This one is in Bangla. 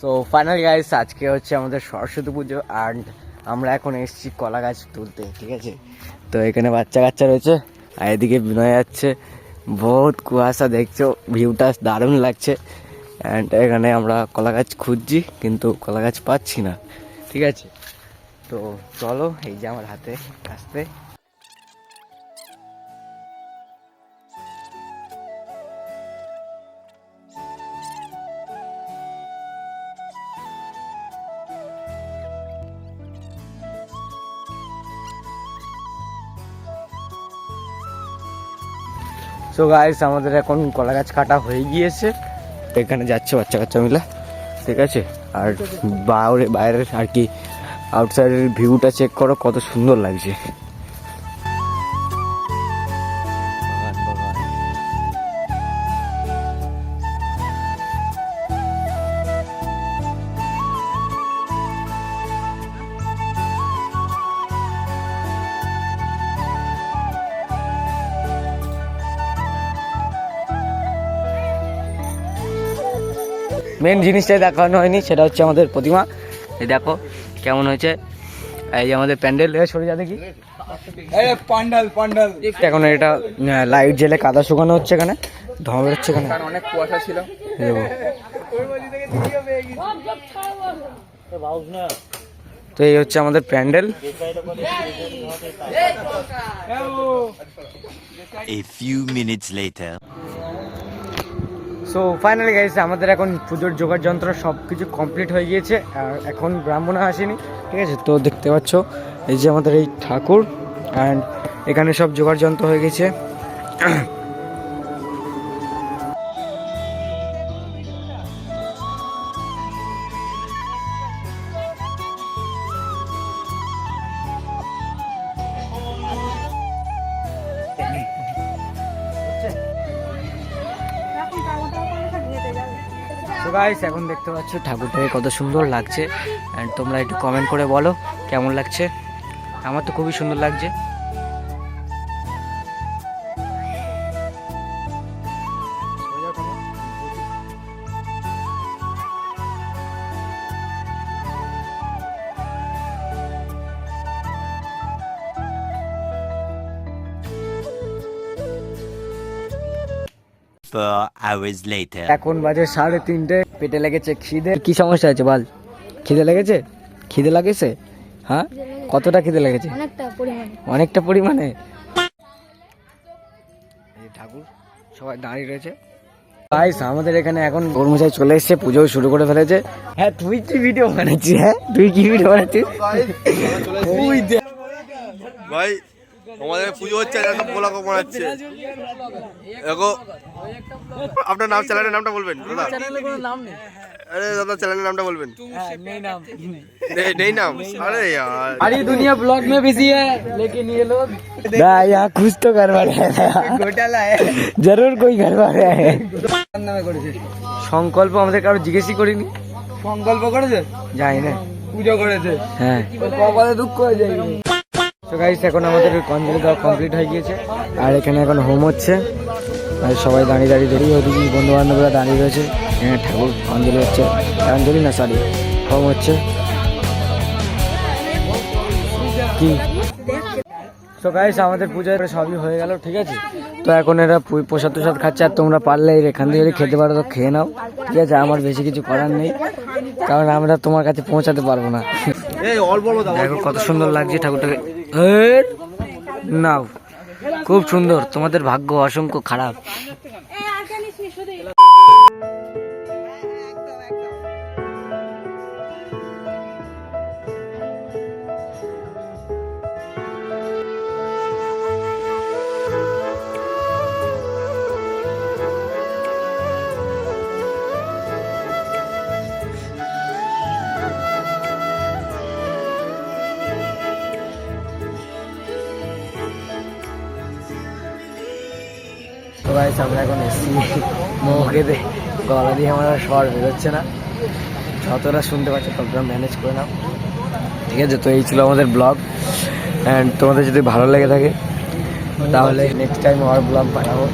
সো ফাইনাল গাইস, আজকে হচ্ছে আমাদের সরস্বতী পুজো অ্যান্ড আমরা এখন এসেছি কলা গাছ তুলতে, ঠিক আছে। তো এখানে বাচ্চা কাচ্চা রয়েছে আর এদিকে বিনয় যাচ্ছে, বহুত কুয়াশা, দেখছো ভিউটা দারুণ লাগছে। অ্যান্ড এখানে আমরা কলা গাছ খুঁজছি কিন্তু কলা গাছ পাচ্ছি না, ঠিক আছে। তো চলো, এই যে আমার হাতে আসতে সো গাইস, আমাদের এখন কলা গাছ কাটা হয়ে গিয়েছে। এখানে যাচ্ছে বাচ্চা কাচ্চা মিলে, ঠিক আছে। আর বাইরের আর কি আউটসাইডের ভিউটা চেক করো, কত সুন্দর লাগছে। মেন জিনিসটাই দেখানো হয়নি, সেটা হচ্ছে আমাদের প্রতিমা। এই দেখো কেমন হয়েছে। এই যে আমাদের প্যান্ডেল, সরে যা দেখি। এখন এটা লাইট জেলে কাদা শুকানো হচ্ছে, এখানে ধোঁয়া বেরোচ্ছে, এখানে অনেক কুয়াশা ছিল। তো এই হচ্ছে আমাদের pandal. A few minutes later. So finally guys, আমাদের এখন পুজোর জোগাড় যন্ত্র সব কিছু কমপ্লিট হয়ে গিয়েছে। আর এখন ব্রাহ্মণ আসেনি, ঠিক আছে। তো দেখতে পাচ্ছ এই যে আমাদের এই ঠাকুর, অ্যান্ড এখানে সব জোগাড় যন্ত্র হয়ে গেছে। তো গাইস, এখন দেখতে পাচ্ছ ঠাকুরটাকে কত সুন্দর লাগছে। অ্যান্ড তোমরা একটু কমেন্ট করে বলো কেমন লাগছে। আমার তো খুবই সুন্দর লাগছে। Hours later. এখন বাজে 3:30, পেটে লেগেছে খিদে। কি সমস্যা আছে বল? খিদে লেগেছে? খিদে লাগেছে? হ্যাঁ, কতটা খিদে লেগেছে? অনেকটা পরিমাণে। এই ঠাকুর সবাই দাঁড়িয়ে রয়েছে। গাইস, আমাদের এখানে এখন কর্মচারী চলে এসেছে, পুজো শুরু করে ফেলেছে। হ্যাঁ, তুই কি ভিডিও বানাচ্ছিস? হ্যাঁ, তুই কি ভিডিও বানাচ্ছিস? ভাই আমাদের পুজো হচ্ছে, সব গোলা কম বানাচ্ছে। দেখো, আপনার নাম, চ্যানেলের নামটা বলবেন দাদা? আরে দাদা, চ্যানেলের নামটা বলবেন? नहीं नाम। अरे यार, सारी दुनिया ब्लॉग में बिजी है, लेकिन ये लोग यहाँ कुछ तो करवा रहे हैं, घोटाला है, जरूर कोई करवा रहे हैं। সংকল্প আমাদের কারো জিজ্ঞেসই করিনি। সংকল্প করেছে? যাই না, পুজো করেছে। হ্যাঁ, কপালে দুঃখ হয়ে যায়। তো গাইস, এখন আমাদের অঞ্জলি দেওয়া কমপ্লিট হয়ে গিয়েছে আর এখানে এখন হোম হচ্ছে। আর সবাই দাঁড়িয়ে দাঁড়িয়ে ওদিকে বন্ধু বান্ধবরা দাঁড়িয়ে রয়েছে। হ্যাঁ, ঠাকুর অঞ্জলি হচ্ছে, অঞ্জলি না সরি, হোম হচ্ছে কি। তো গাইস, আমাদের পূজায় সবই হয়ে গেল, ঠিক আছে। তো এখন এরা প্রসাদ টসাদ খাচ্ছে, আর তোমরা পারলে এখান থেকে খেতে পারো তো খেয়ে নাও, ঠিক আছে। আমার বেশি কিছু করার নেই, কারণ আমরা তোমার কাছে পৌঁছাতে পারবো না। দেখো কত সুন্দর লাগছে ঠাকুরটাকে। নাও, খুব সুন্দর। তোমাদের ভাগ্য অসংখ্য খারাপ। তো গাইস, আমরা এখন এসছি মৌকেতে, গলা দিয়ে আমার স্বর বেরোচ্ছে না, যতটা শুনতে পাচ্ছ ততটা ম্যানেজ করে নাও, ঠিক আছে। তো এই ছিল আমাদের ব্লগ, অ্যান্ড তোমাদের যদি ভালো লেগে থাকে তাহলে নেক্সট টাইম আর ব্লগ বানাবো।